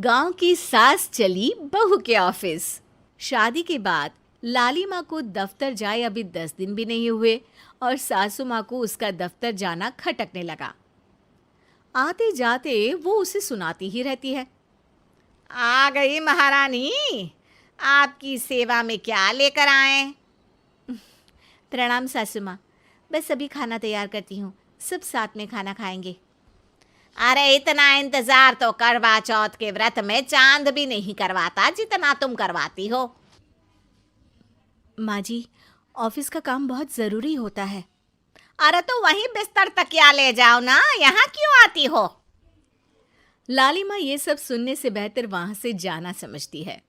गांव की सास चली बहू के ऑफिस। शादी के बाद लाली माँ को दफ्तर जाए अभी 10 दिन भी नहीं हुए और सासू माँ को उसका दफ्तर जाना खटकने लगा। आते जाते वो उसे सुनाती ही रहती है। आ गई महारानी, आपकी सेवा में क्या लेकर आए? प्रणाम सासू माँ, बस अभी खाना तैयार करती हूँ, सब साथ में खाना खाएंगे। अरे इतना इंतजार तो करवा चौथ के व्रत में चांद भी नहीं करवाता जितना तुम करवाती हो। माँ जी, ऑफिस का काम बहुत ज़रूरी होता है। अरे तो वहीं बिस्तर तकिया ले जाओ ना, यहाँ क्यों आती हो? लाली माँ ये सब सुनने से बेहतर वहाँ से जाना समझती है।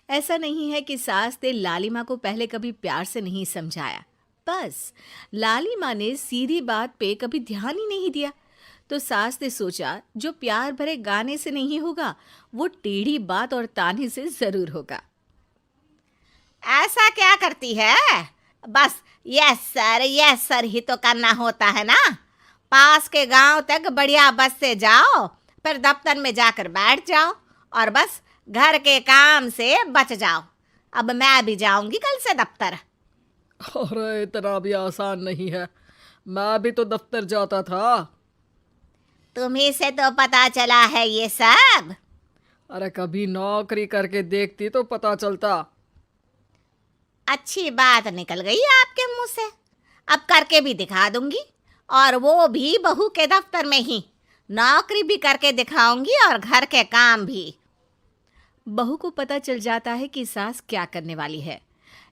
ऐसा नहीं है कि सास ने लाली माँ को पहले कभी प्यार से नहीं समझाया, बस लाली माँ ने सीधी बात पे कभी ध्यान ही नहीं दिया। तो सास ने सोचा जो प्यार भरे गाने से नहीं होगा वो टेढ़ी बात और ताने से जरूर होगा। ऐसा क्या करती है? बस यस सर ही तो करना होता है ना। पास के गांव तक बढ़िया बस से जाओ, फिर दफ्तर में जाकर बैठ जाओ और बस घर के काम से बच जाओ। अब मैं भी जाऊंगी कल से दफ्तर। अरे इतना भी आसान नहीं है, मैं भी तो दफ्तर जाता था। तुम्ही से तो पता चला है ये सब। अरे कभी नौकरी करके देखती तो पता चलता। अच्छी बात निकल गई आपके मुंह से। अब करके भी दिखा दूंगी, और वो भी बहू के दफ्तर में ही। नौकरी भी करके दिखाऊंगी और घर के काम भी। बहू को पता चल जाता है कि सास क्या करने वाली है,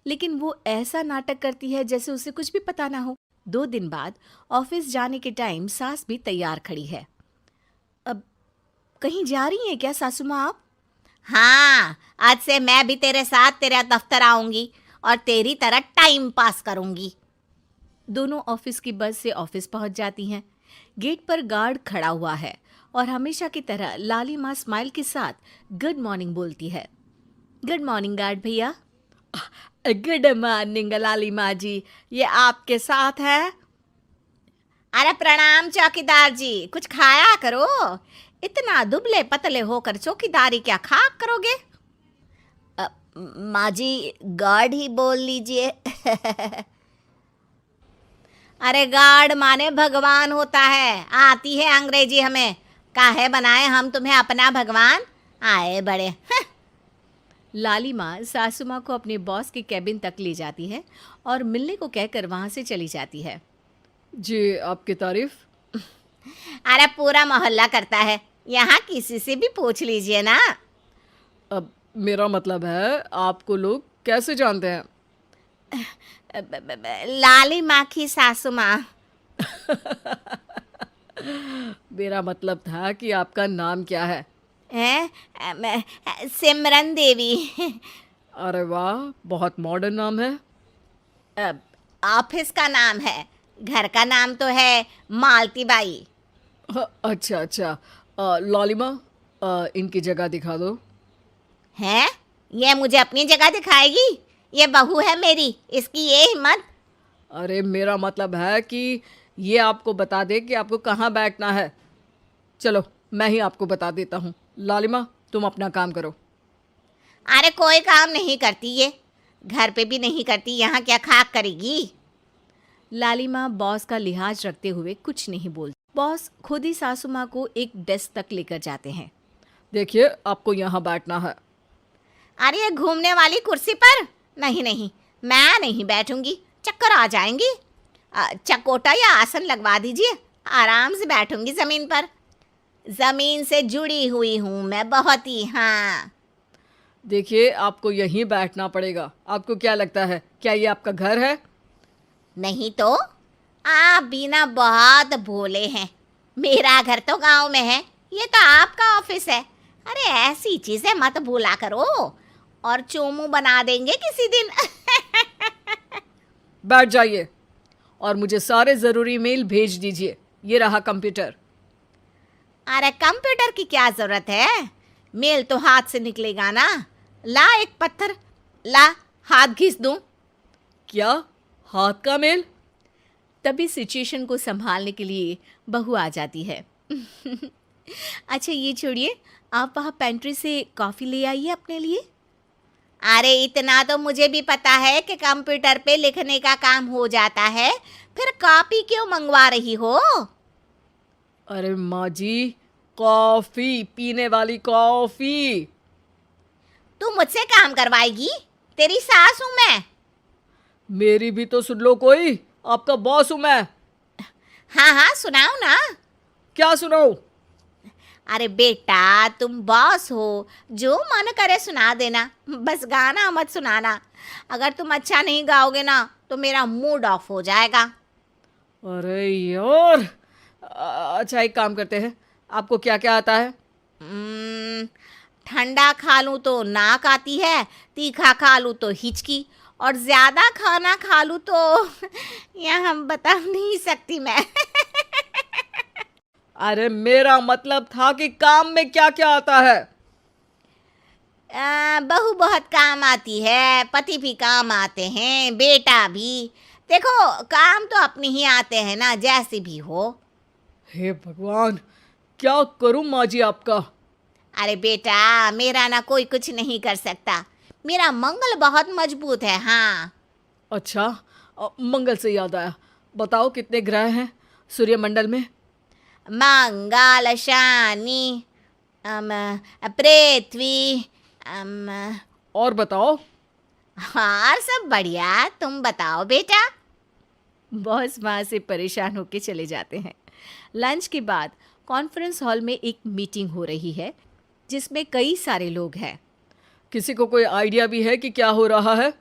लेकिन वो ऐसा नाटक करती है जैसे उसे कुछ भी पता ना हो। 2 दिन बाद ऑफिस जाने के टाइम सास भी तैयार खड़ी है। अब कहीं जा रही हैं क्या सासू माँ आप? हाँ, आज से मैं भी तेरे साथ तेरे दफ्तर आऊंगी और तेरी तरह टाइम पास करूंगी। दोनों ऑफिस की बस से ऑफिस पहुंच जाती हैं। गेट पर गार्ड खड़ा हुआ है और हमेशा की तरह लाली माँ स्माइल के साथ गुड मॉर्निंग बोलती है। गुड मॉर्निंग गार्ड भैया। गुड मॉर्निंग लाली माँ जी, ये आपके साथ है? अरे प्रणाम चौकीदार जी, कुछ खाया करो। इतना दुबले पतले होकर चौकीदारी क्या खा करोगे? माँ जी, गार्ड ही बोल लीजिए। अरे गार्ड माने भगवान होता है, आती है अंग्रेजी हमें। काहे बनाए हम तुम्हें अपना भगवान, आए बड़े। लाली माँ सासू माँ को अपने बॉस के कैबिन तक ले जाती है और मिलने को कहकर वहाँ से चली जाती है। जी, आपकी तारीफ। अरे पूरा मोहल्ला करता है, यहाँ किसी से भी पूछ लीजिए ना। अब मेरा मतलब है आपको लोग कैसे जानते हैं? लाली माँ की सासू माँ। मेरा मतलब था कि आपका नाम क्या है? सिमरन देवी। अरे वाह, बहुत मॉडर्न नाम है। ऑफिस का नाम है, घर का नाम तो है मालती बाई। अच्छा अच्छा, लालिमा, इनकी जगह दिखा दो। हैं? ये मुझे अपनी जगह दिखाएगी? ये बहू है मेरी, इसकी ये हिम्मत। अरे मेरा मतलब है कि ये आपको बता दे कि आपको कहाँ बैठना है। चलो मैं ही आपको बता देता हूँ। लालिमा, तुम अपना काम करो। अरे कोई काम नहीं करती ये, घर पे भी नहीं करती, यहाँ क्या खाक करेगी? लालिमा बॉस का लिहाज रखते हुए कुछ नहीं बोलती। बॉस खुद ही सासू माँ को एक डेस्क तक लेकर जाते हैं। देखिए, आपको यहाँ बैठना है। अरे ये घूमने वाली कुर्सी पर? नहीं नहीं, मैं नहीं बैठूंगी, चक्कर आ जाएंगी। चकोटा या आसन लगवा दीजिए, आराम से बैठूंगी ज़मीन पर। ज़मीन से जुड़ी हुई हूँ मैं बहुत ही। हाँ देखिए, आपको यहीं बैठना पड़ेगा। आपको क्या लगता है, क्या ये आपका घर है? नहीं तो, आप भी ना बहुत भोले हैं। मेरा घर तो गांव में है, ये तो आपका ऑफिस है। अरे ऐसी चीजें मत भूला करो, और चोमू बना देंगे किसी दिन। बैठ जाइए और मुझे सारे ज़रूरी मेल भेज दीजिए। ये रहा कंप्यूटर। अरे कंप्यूटर की क्या जरूरत है, मेल तो हाथ से निकलेगा ना। ला एक पत्थर, ला हाथ घिस दूं। क्या, हाथ का मेल? तभी सिचुएशन को संभालने के लिए बहू आ जाती है। अच्छा ये छोड़िए, आप वहाँ पेंट्री से कॉफ़ी ले आइए अपने लिए। अरे इतना तो मुझे भी पता है कि कंप्यूटर पे लिखने का काम हो जाता है, फिर कॉपी क्यों मंगवा रही हो? अरे माँ जी, कॉफ़ी, पीने वाली कॉफ़ी। तू मुझसे काम करवाएगी? तेरी सास हूं मैं। मेरी भी तो सुन लो कोई, आपका बॉस हूँ मैं। हाँ हाँ सुनाओ ना। क्या सुनाऊँ? अरे बेटा तुम बॉस हो, जो मन करे सुना देना, बस गाना मत सुनाना। अगर तुम अच्छा नहीं गाओगे ना तो मेरा मूड ऑफ हो जाएगा। अरे यार, अच्छा एक काम करते हैं, आपको क्या क्या आता है? हम्म, ठंडा खा लूँ तो नाक आती है, तीखा खा लूँ तो हिचकी, और ज़्यादा खाना खा लूँ तो यह हम बता नहीं सकती मैं। अरे मेरा मतलब था कि काम में क्या क्या आता है। बहू बहुत काम आती है, पति भी काम आते हैं, बेटा भी। देखो काम तो अपने ही आते हैं ना, जैसे भी हो। हे भगवान, क्या करूं माँ जी आपका। अरे बेटा मेरा ना कोई कुछ नहीं कर सकता, मेरा मंगल बहुत मजबूत है। हाँ अच्छा, मंगल से याद आया, बताओ कितने ग्रह हैं सूर्यमंडल में? मंगल शनि पृथ्वी और बताओ। हाँ सब बढ़िया, तुम बताओ बेटा। बॉस वहाँ से परेशान होके चले जाते हैं। लंच के बाद कॉन्फ्रेंस हॉल में एक मीटिंग हो रही है जिसमें कई सारे लोग हैं। किसी को कोई आइडिया भी है कि क्या हो रहा है?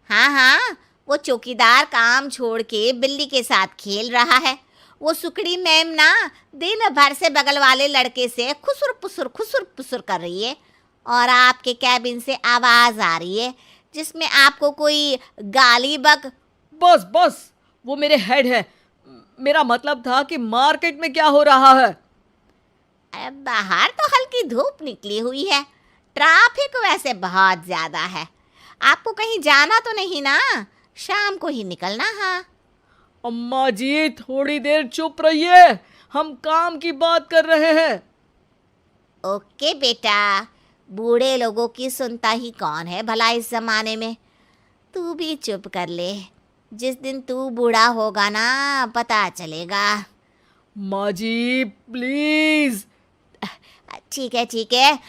हाँ हाँ, वो चौकीदार काम छोड़ के बिल्ली के साथ खेल रहा है। वो सुकड़ी मैम ना दिन भर से बगल वाले लड़के से खुसुर पुसुर कर रही है, और आपके कैबिन से आवाज़ आ रही है जिसमें आपको कोई गाली बक। बस बस, वो मेरे हेड है। मेरा मतलब था कि मार्केट में क्या हो रहा है। अरे बाहर तो हल्की धूप निकली हुई है, ट्रैफिक वैसे बहुत ज़्यादा है। आपको कहीं जाना तो नहीं ना? शाम को ही निकलना। हाँ अम्मा जी थोड़ी देर चुप रहिए, हम काम की बात कर रहे हैं। ओके बेटा, बूढ़े लोगों की सुनता ही कौन है भला इस ज़माने में। तू भी चुप कर ले, जिस दिन तू बूढ़ा होगा ना पता चलेगा। माँ जी प्लीज। ठीक है ठीक है,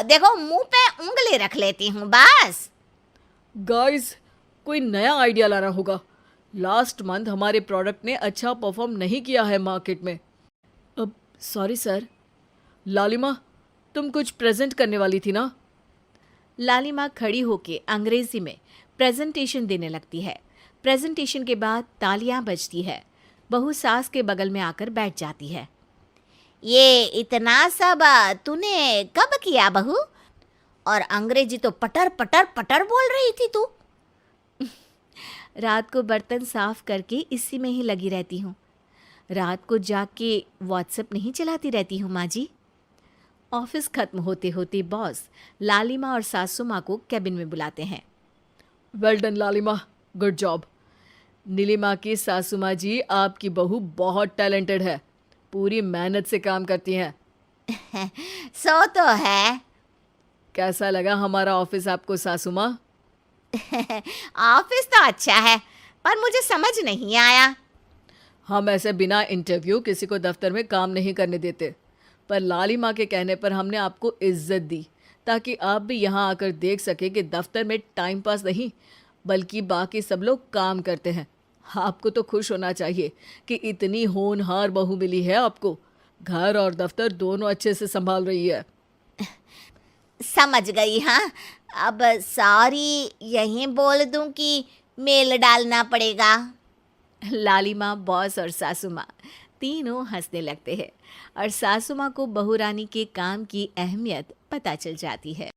देखो मुंह पे उंगली रख लेती हूँ बस। गाइस, कोई नया आइडिया लाना होगा। लास्ट मंथ हमारे प्रोडक्ट ने अच्छा परफॉर्म नहीं किया है मार्केट में। अब सॉरी सर। लालिमा, तुम कुछ प्रेजेंट करने वाली थी ना? लालिमा खड़ी होके अंग्रेजी में प्रेजेंटेशन देने लगती है। प्रेजेंटेशन के बाद तालियां बजती है। बहू सास के बगल में आकर बैठ जाती है। ये इतना सब तूने कब किया बहू? और अंग्रेजी तो पटर पटर पटर बोल रही थी तू। रात को बर्तन साफ करके इसी में ही लगी रहती हूँ। रात को जाग के व्हाट्सएप नहीं चलाती रहती हूँ माँ जी। ऑफिस खत्म होते होते बॉस लालिमा और सासू माँ को कैबिन में बुलाते हैं। वेल डन लालिमा, गुड जॉब। नीलिमा की सासू माँ जी, आपकी बहू बहुत टैलेंटेड है, पूरी मेहनत से काम करती हैं। सो तो है। कैसा लगा हमारा ऑफिस आपको सासू माँ? ऑफिस तो अच्छा है, पर मुझे समझ नहीं आया। हम ऐसे बिना इंटरव्यू किसी को दफ्तर में काम नहीं करने देते, पर लालिमा के कहने पर हमने आपको इज्जत दी ताकि आप भी यहाँ आकर देख सके कि दफ्तर में टाइम पास नहीं बल्कि बाकी सब लोग काम करते हैं। आपको तो खुश होना चाहिए कि इतनी होनहार बहू मिली है आपको, घर और दफ्तर दोनों अच्छे से संभाल रही है। समझ गई। हाँ अब सॉरी यहीं बोल दूं कि मेल डालना पड़ेगा? लालिमा, बॉस और सासू माँ तीनों हंसने लगते हैं और सासू माँ को बहू रानी के काम की अहमियत पता चल जाती है।